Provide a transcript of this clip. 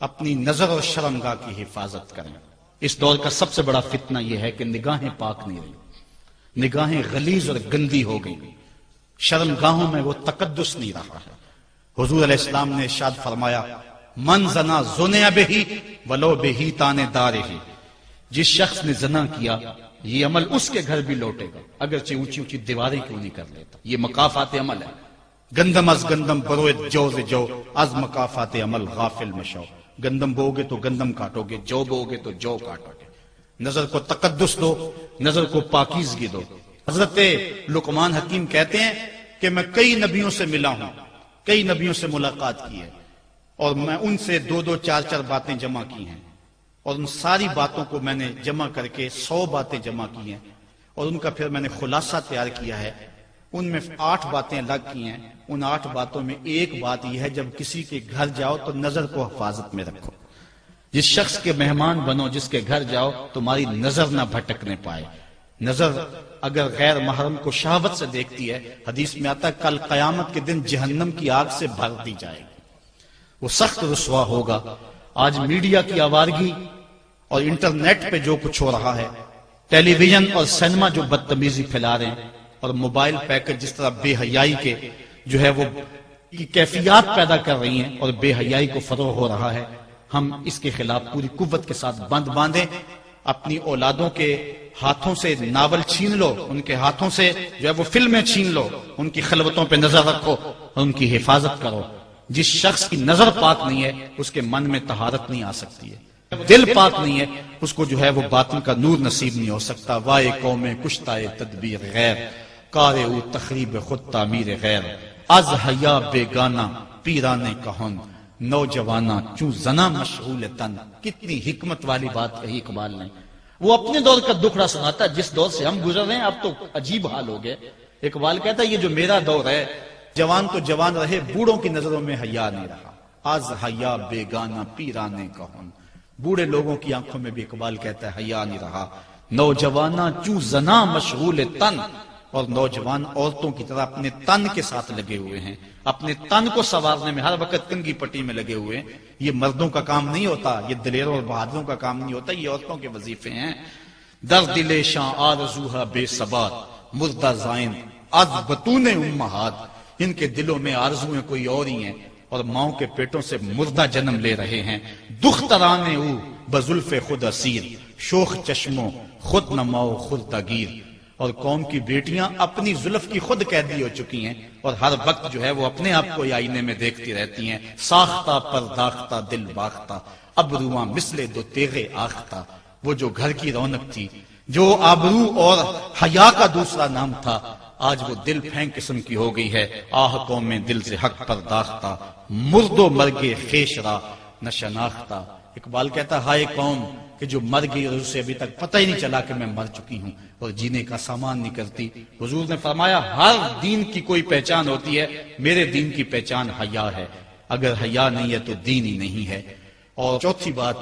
اپنی نظر اور شرمگاہ کی حفاظت کریں۔ اس دور کا سب سے بڑا فتنہ یہ ہے کہ نگاہیں پاک نہیں رہی، نگاہیں غلیظ اور گندی ہو گئی، شرمگاہوں میں وہ تقدس نہیں رہا ہے۔ حضور علیہ السلام نے ارشاد فرمایا من زنا زنیا بہی ولو بہی تانے دارہی، جس شخص نے زنا کیا یہ عمل اس کے گھر بھی لوٹے گا اگرچہ اونچی اونچی دیواریں کیوں نہیں کر لیتا۔ یہ مکافات عمل ہے۔ گندم از گندم بروئے جو ز جو از مکافات عمل غافل مشو، گندم بو گے تو گندم کاٹو گے، جو بو گے تو جو کاٹو گے۔ نظر کو تقدس دو، نظر کو پاکیزگی دو۔ حضرت لقمان حکیم کہتے ہیں کہ میں کئی نبیوں سے ملا ہوں، کئی نبیوں سے ملاقات کی ہے، اور میں ان سے 2-2 4-4 باتیں جمع کی ہیں، اور ان ساری باتوں کو میں نے جمع کر کے 100 باتیں جمع کی ہیں، اور ان کا پھر میں نے خلاصہ تیار کیا ہے۔ ان میں 8 باتیں الگ کی ہیں۔ ان 8 باتوں میں ایک بات یہ ہے جب کسی کے گھر جاؤ تو نظر کو حفاظت میں رکھو۔ جس شخص کے مہمان بنو، جس کے گھر جاؤ، تمہاری نظر نہ بھٹکنے پائے۔ نظر اگر غیر محرم کو شہوت سے دیکھتی ہے، حدیث میں آتا ہے کل قیامت کے دن جہنم کی آگ سے بھر دی جائے گی، وہ سخت رسوا ہوگا۔ آج میڈیا کی آوارگی اور انٹرنیٹ پہ جو کچھ ہو رہا ہے، ٹیلی ویژن اور سینما جو بدتمیزی پھیلا رہے ہیں، اور موبائل پیکج جس طرح بے حیائی کے جو ہے وہ کی کیفیات پیدا کر رہی ہیں اور بے حیائی کو فروغ ہو رہا ہے، ہم اس کے خلاف پوری قوت کے ساتھ بند باندھیں۔ اپنی اولادوں کے ہاتھوں سے ناول چھین لو، ان کے ہاتھوں سے جو ہے وہ فلمیں چھین لو، ان کی خلوتوں پہ نظر رکھو اور ان کی حفاظت کرو۔ جس شخص کی نظر پاک نہیں ہے اس کے من میں طہارت نہیں آ سکتی ہے، دل پاک نہیں ہے اس کو جو ہے وہ باطن کا نور نصیب نہیں ہو سکتا۔ وائے قوم کشتائے تدبیر غیر، کارے او تخریب خود تعمیر غیر، از حیا بیگانہ پیرانے کہن، نوجوانہ چوں زنا مشغول تن۔ کتنی حکمت والی بات کہی اقبال نے۔ وہ اپنے دور کا دکھڑا سناتا ہے، جس دور سے ہم گزر رہے ہیں اب تو عجیب حال ہو گئے۔ اقبال کہتا ہے یہ جو میرا دور ہے، جوان تو جوان رہے، بوڑھوں کی نظروں میں حیا نہیں رہا۔ از حیا بیگانہ پیرانے کہن، بوڑھے لوگوں کی آنکھوں میں بھی اقبال کہتا ہے حیا نہیں رہا۔ نوجوانہ چوں زنا مشغول تن، اور نوجوان عورتوں کی طرح اپنے تن کے ساتھ لگے ہوئے ہیں، اپنے تن کو سنوارنے میں ہر وقت کنگھی پٹی میں لگے ہوئے ہیں۔ یہ مردوں کا کام نہیں ہوتا، یہ دلیروں اور بہادروں کا کام نہیں ہوتا، یہ عورتوں کے وظیفے ہیں۔ در دل شاں آرزوہا بے ثبات، مردہ زائن از بطون امہات، ان کے دلوں میں آرزویں کوئی اور ہی ہیں اور ماؤں کے پیٹوں سے مردہ جنم لے رہے ہیں۔ دخترانے او بزلف خود اسیر، شوخ چشموں خود نماؤ خود تگیر، اور قوم کی بیٹیاں اپنی زلف کی خود قیدی ہو چکی ہیں اور ہر وقت جو ہے وہ اپنے آپ کو آئینے میں دیکھتی رہتی ہیں۔ ساختہ پرداختہ دل باختہ، ابروان مثل دو تیغے آختہ، وہ جو گھر کی رونق تھی، جو آبرو اور حیا کا دوسرا نام تھا، آج وہ دل پھینک قسم کی ہو گئی ہے۔ آہ قوم میں دل سے حق پرداختہ، مرد و مرگے خیش را نہ شناختہ۔ اقبال کہتا ہائے قوم کہ جو مر گئی اور اسے ابھی تک پتہ ہی نہیں چلا کہ میں مر چکی ہوں اور جینے کا سامان نہیں کرتی۔ حضور نے فرمایا ہر دین کی کوئی پہچان ہوتی ہے، میرے دین کی پہچان حیا ہے، اگر حیا نہیں ہے تو دین ہی نہیں ہے۔ اور چوتھی بات